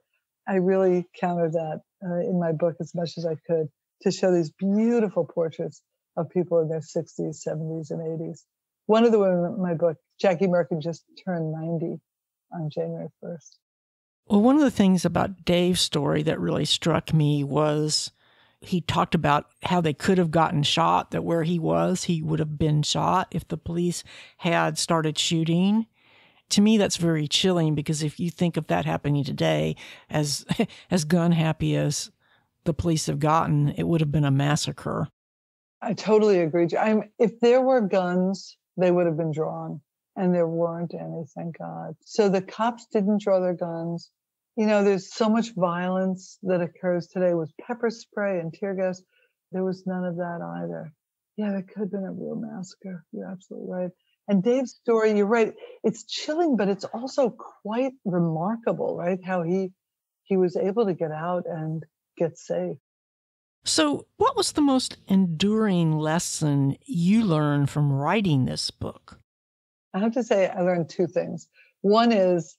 I really countered that in my book as much as I could to show these beautiful portraits of people in their 60s, 70s, and 80s. One of the women in my book, Jackie Merkin, just turned 90 on January 1st. Well, one of the things about Dave's story that really struck me was he talked about how they could have gotten shot, that where he was, he would have been shot if the police had started shooting. To me, that's very chilling, because if you think of that happening today, as gun happy as the police have gotten, it would have been a massacre. I totally agree. If there were guns, they would have been drawn, and there weren't any, thank God. So the cops didn't draw their guns. You know, there's so much violence that occurs today with pepper spray and tear gas. There was none of that either. Yeah, that could have been a real massacre. You're absolutely right. And Dave's story, you're right. It's chilling, but it's also quite remarkable, right? How he was able to get out and get safe. So, what was the most enduring lesson you learned from writing this book? I have to say, I learned two things. One is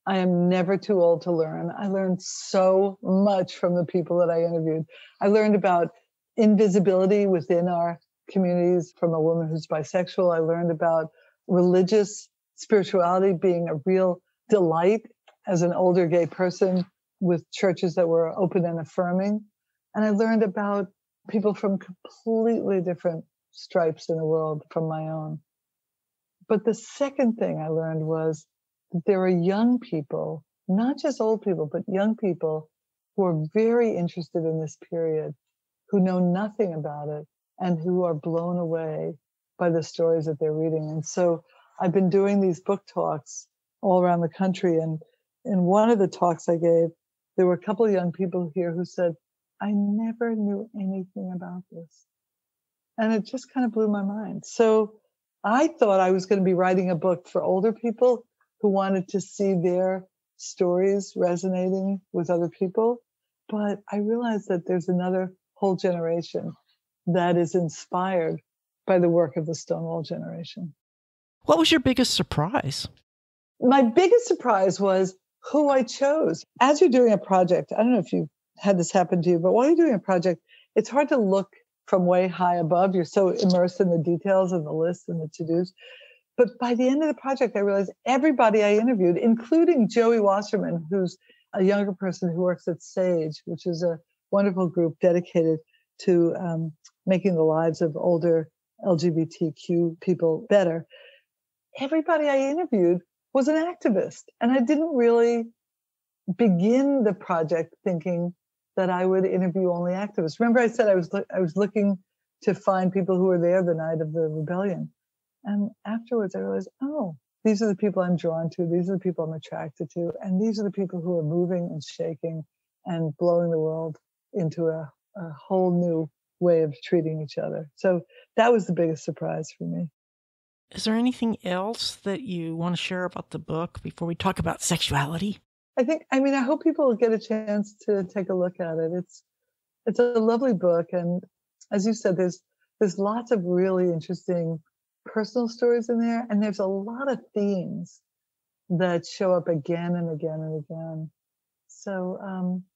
I am never too old to learn. I learned so much from the people that I interviewed. I learned about invisibility within our communities from a woman who's bisexual. I learned about religious spirituality being a real delight as an older gay person with churches that were open and affirming. And I learned about people from completely different stripes in the world from my own. But the second thing I learned was that there are young people, not just old people, but young people who are very interested in this period, who know nothing about it, and who are blown away by the stories that they're reading. And so I've been doing these book talks all around the country. And in one of the talks I gave, there were a couple of young people here who said, I never knew anything about this. And it just kind of blew my mind. So I thought I was going to be writing a book for older people who wanted to see their stories resonating with other people. But I realized that there's another whole generation that is inspired by the work of the Stonewall Generation. What was your biggest surprise? My biggest surprise was who I chose. As you're doing a project, I don't know if you've had this happen to you, but while you're doing a project, it's hard to look from way high above. You're so immersed in the details and the lists and the to-dos. But by the end of the project, I realized everybody I interviewed, including Joey Wasserman, who's a younger person who works at SAGE, which is a wonderful group dedicated to making the lives of older LGBTQ people better. Everybody I interviewed was an activist. And I didn't really begin the project thinking that I would interview only activists. Remember I said I was looking to find people who were there the night of the rebellion. And afterwards I realized, oh, these are the people I'm drawn to. These are the people I'm attracted to. And these are the people who are moving and shaking and blowing the world into a whole new way of treating each other. So that was the biggest surprise for me. Is there anything else that you want to share about the book before we talk about sexuality? I hope people will get a chance to take a look at it. It's a lovely book. And as you said, there's lots of really interesting personal stories in there. And there's a lot of themes that show up again and again and again. So,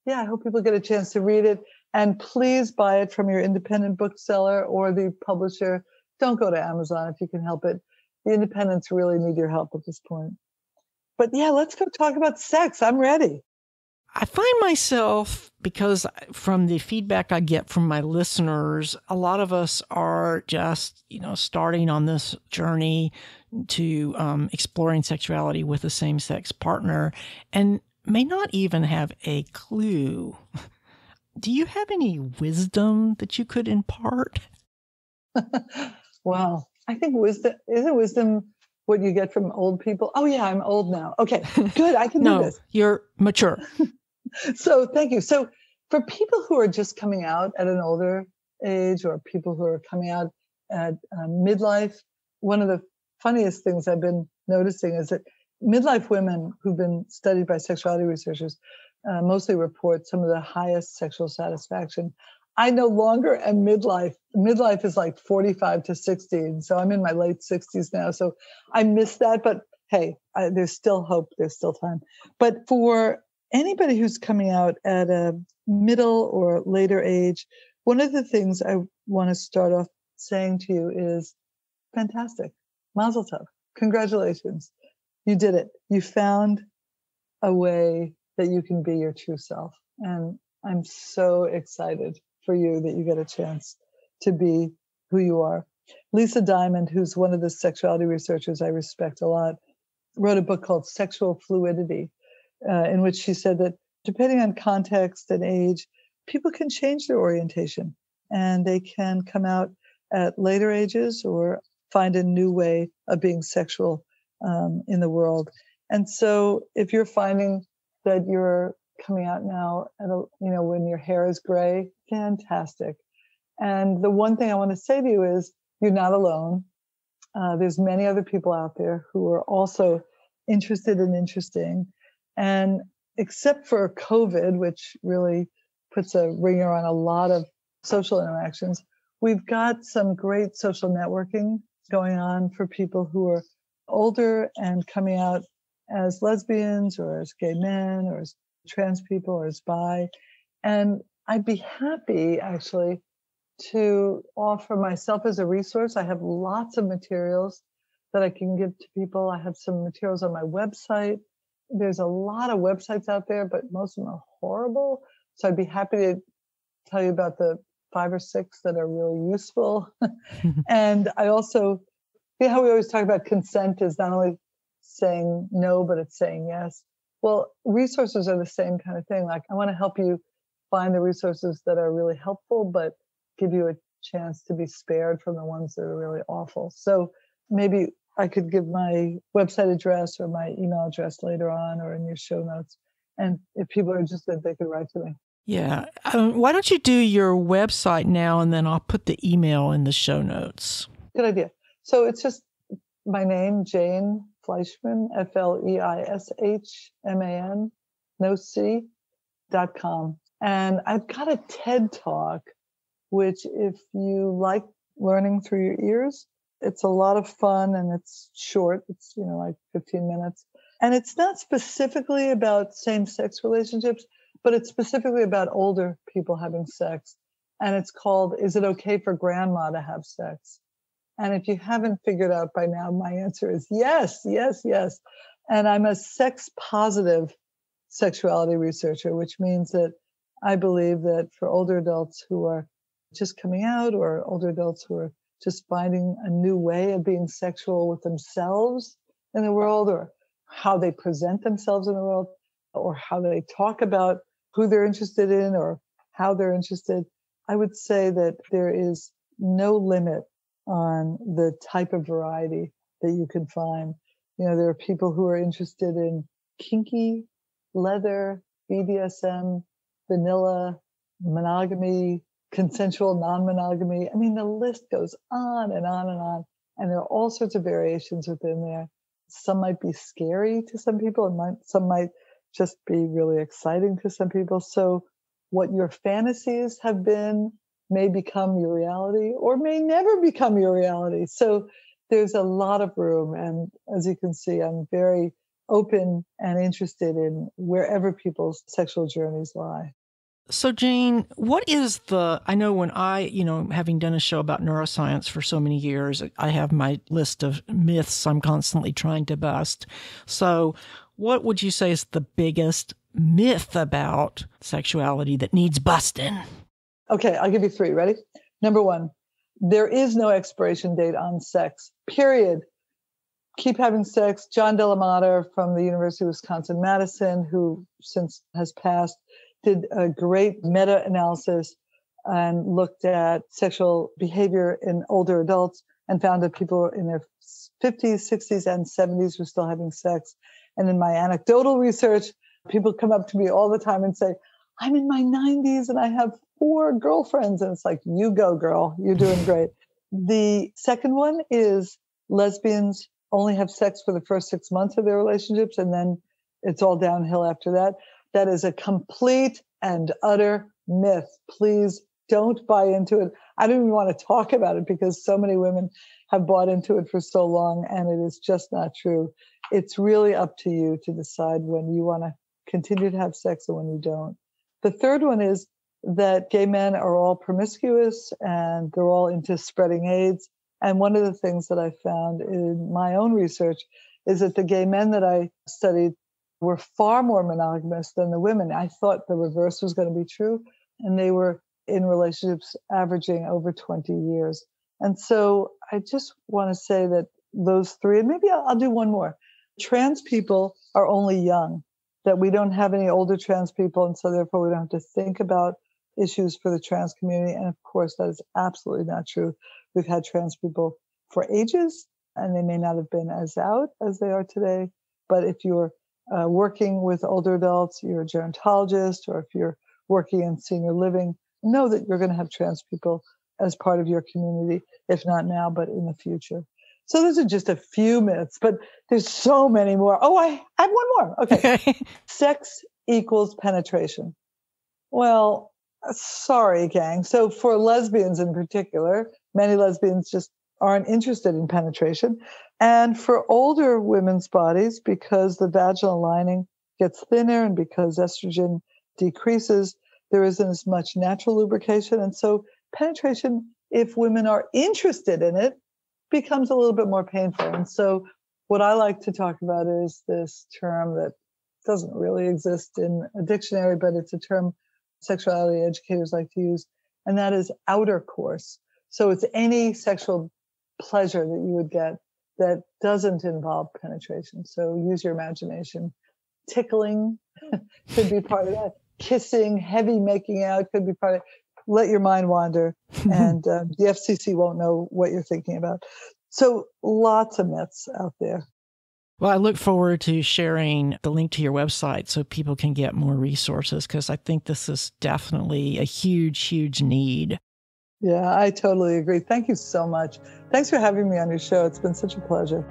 I hope people get a chance to read it. And please buy it from your independent bookseller or the publisher. Don't go to Amazon if you can help it. The independents really need your help at this point. But let's go talk about sex. I'm ready. I find myself, because from the feedback I get from my listeners, a lot of us are just, starting on this journey to exploring sexuality with a same-sex partner and may not even have a clue. Do you have any wisdom that you could impart? Well, I think isn't wisdom what you get from old people? Oh yeah, I'm old now. Okay, good. I can do this. No, you're mature. So thank you. So for people who are just coming out at an older age or people who are coming out at midlife, one of the funniest things I've been noticing is that midlife women who've been studied by sexuality researchers mostly report some of the highest sexual satisfaction. I no longer am midlife. Midlife is like 45 to 60. So I'm in my late 60s now. So I miss that. But hey, there's still hope. There's still time. But for anybody who's coming out at a middle or later age, one of the things I want to start off saying to you is fantastic. Mazel tov. Congratulations. You did it. You found a way that you can be your true self. And I'm so excited for you that you get a chance to be who you are. Lisa Diamond, who's one of the sexuality researchers I respect a lot, wrote a book called Sexual Fluidity, in which she said that depending on context and age, people can change their orientation and they can come out at later ages or find a new way of being sexual in the world. And so if you're finding that you're coming out now at when your hair is gray, fantastic. And the one thing I want to say to you is you're not alone. There's many other people out there who are also interested and interesting. And except for COVID, which really puts a ringer on a lot of social interactions, we've got some great social networking going on for people who are older and coming out as lesbians or as gay men or as trans people or as bi. And I'd be happy actually to offer myself as a resource. I have lots of materials that I can give to people. I have some materials on my website. There's a lot of websites out there, but most of them are horrible. So I'd be happy to tell you about the 5 or 6 that are really useful. And I also, you know how we always talk about consent is not only saying no, but it's saying yes. Well, resources are the same kind of thing. Like I want to help you find the resources that are really helpful, but give you a chance to be spared from the ones that are really awful. So maybe I could give my website address or my email address later on or in your show notes. And if people are interested, they could write to me. Yeah. Why don't you do your website now and then I'll put the email in the show notes. Good idea. So it's just my name, Jane Fleishman, Fleishman, no C.com. And I've got a TED Talk, which if you like learning through your ears, it's a lot of fun and it's short. It's, like 15 minutes. And it's not specifically about same-sex relationships, but it's specifically about older people having sex. And it's called, Is It Okay for Grandma to Have Sex? And if you haven't figured out by now, my answer is yes, yes, yes. And I'm a sex-positive sexuality researcher, which means that I believe that for older adults who are just coming out or older adults who are just finding a new way of being sexual with themselves in the world or how they present themselves in the world or how they talk about who they're interested in or how they're interested, I would say that there is no limit on the type of variety that you can find. There are people who are interested in kinky, leather, BDSM, vanilla, monogamy, consensual non-monogamy. I mean, the list goes on and on and on. And there are all sorts of variations within there. Some might be scary to some people, and some might just be really exciting to some people. So what your fantasies have been may become your reality or may never become your reality. So there's a lot of room. And as you can see, I'm very open and interested in wherever people's sexual journeys lie. So Jane, what is I know when I, having done a show about neuroscience for so many years, I have my list of myths I'm constantly trying to bust. So what would you say is the biggest myth about sexuality that needs busting? Okay, I'll give you 3. Ready? Number 1, there is no expiration date on sex, period. Keep having sex. John Delamata from the University of Wisconsin-Madison, who since has passed, did a great meta-analysis and looked at sexual behavior in older adults and found that people in their 50s, 60s, and 70s were still having sex. And in my anecdotal research, people come up to me all the time and say, I'm in my 90s and I have 4 girlfriends. And it's like, you go, girl, you're doing great. The second one is lesbians only have sex for the first 6 months of their relationships, and then it's all downhill after that. That is a complete and utter myth. Please don't buy into it. I don't even want to talk about it because so many women have bought into it for so long, and it is just not true. It's really up to you to decide when you want to continue to have sex and when you don't. The third one is that gay men are all promiscuous and they're all into spreading AIDS. And one of the things that I found in my own research is that the gay men that I studied were far more monogamous than the women. I thought the reverse was going to be true. And they were in relationships averaging over 20 years. And so I just want to say that those 3, and maybe I'll do one more. Trans people are only young, that we don't have any older trans people. And so therefore we don't have to think about issues for the trans community. And of course, that is absolutely not true. We've had trans people for ages, and they may not have been as out as they are today. But if you're working with older adults, you're a gerontologist, or if you're working in senior living, know that you're going to have trans people as part of your community, if not now, but in the future. So those are just a few myths, but there's so many more. Oh, I have one more. Okay. Sex equals penetration. Well, sorry, gang. So for lesbians in particular, many lesbians just aren't interested in penetration. And for older women's bodies, because the vaginal lining gets thinner and because estrogen decreases, there isn't as much natural lubrication. And so penetration, if women are interested in it, becomes a little bit more painful. And so what I like to talk about is this term that doesn't really exist in a dictionary, but it's a term sexuality educators like to use, and that is outer course. So it's any sexual pleasure that you would get that doesn't involve penetration. So use your imagination. Tickling could be part of that. Kissing, heavy making out could be part of it. Let your mind wander, and the FCC won't know what you're thinking about. So lots of myths out there. Well, I look forward to sharing the link to your website so people can get more resources, because I think this is definitely a huge, huge need. Yeah, I totally agree. Thank you so much. Thanks for having me on your show. It's been such a pleasure.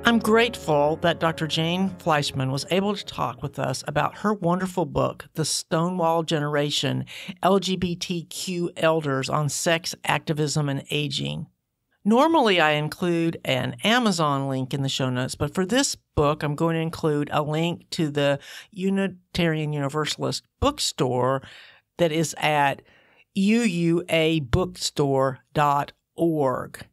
I'm grateful that Dr. Jane Fleishman was able to talk with us about her wonderful book, The Stonewall Generation, LGBTQ Elders on Sex, Activism, and Aging. Normally, I include an Amazon link in the show notes, but for this book, I'm going to include a link to the Unitarian Universalist bookstore that is at uuabookstore.org.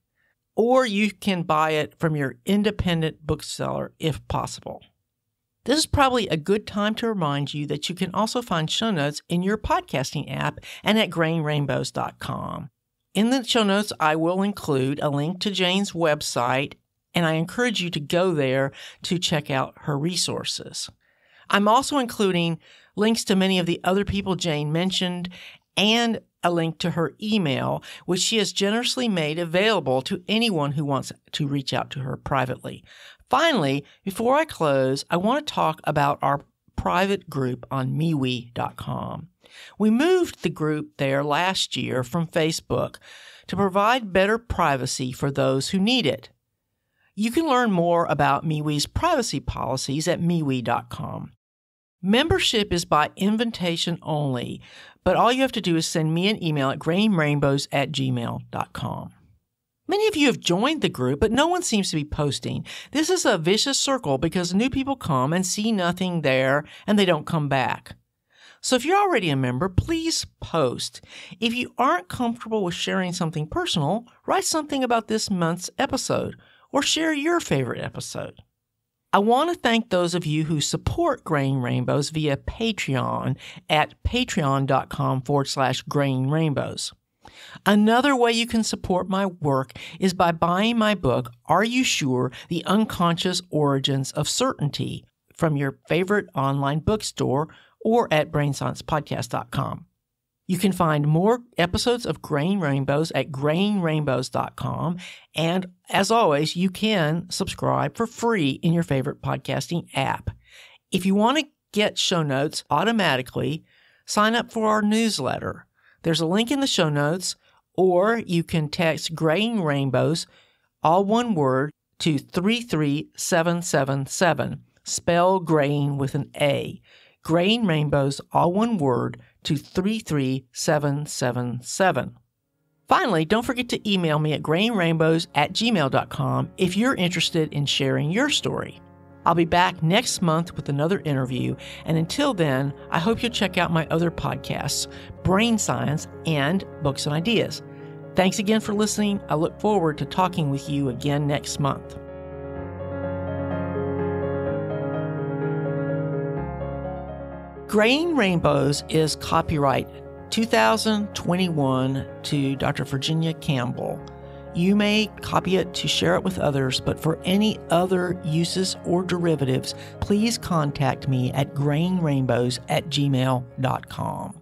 Or you can buy it from your independent bookseller if possible. This is probably a good time to remind you that you can also find show notes in your podcasting app and at grainrainbows.com. In the show notes, I will include a link to Jane's website, and I encourage you to go there to check out her resources. I'm also including links to many of the other people Jane mentioned and a link to her email, which she has generously made available to anyone who wants to reach out to her privately. Finally, before I close, I want to talk about our private group on MeWe.com. We moved the group there last year from Facebook to provide better privacy for those who need it. You can learn more about MeWe's privacy policies at MeWe.com. Membership is by invitation only, but all you have to do is send me an email at grainrainbows@gmail.com. Many of you have joined the group, but no one seems to be posting. This is a vicious circle because new people come and see nothing there and they don't come back. So if you're already a member, please post. If you aren't comfortable with sharing something personal, write something about this month's episode or share your favorite episode. I want to thank those of you who support Grain Rainbows via Patreon at patreon.com/Grain Rainbows. Another way you can support my work is by buying my book, Are You Sure? The Unconscious Origins of Certainty, from your favorite online bookstore or at brainsciencepodcast.com. You can find more episodes of Grain Rainbows at grainrainbows.com. And as always, you can subscribe for free in your favorite podcasting app. If you want to get show notes automatically, sign up for our newsletter. There's a link in the show notes, or you can text Grain Rainbows, all one word, to 33777. Spell grain with an A. Grain Rainbows, all one word, to 33777. Finally, don't forget to email me at grainrainbows@gmail.com if you're interested in sharing your story. I'll be back next month with another interview, and until then, I hope you'll check out my other podcasts, Brain Science and Books and Ideas. Thanks again for listening. I look forward to talking with you again next month. Grain Rainbows is copyright 2021 to Dr. Virginia Campbell. You may copy it to share it with others, but for any other uses or derivatives, please contact me at grainrainbows@gmail.com.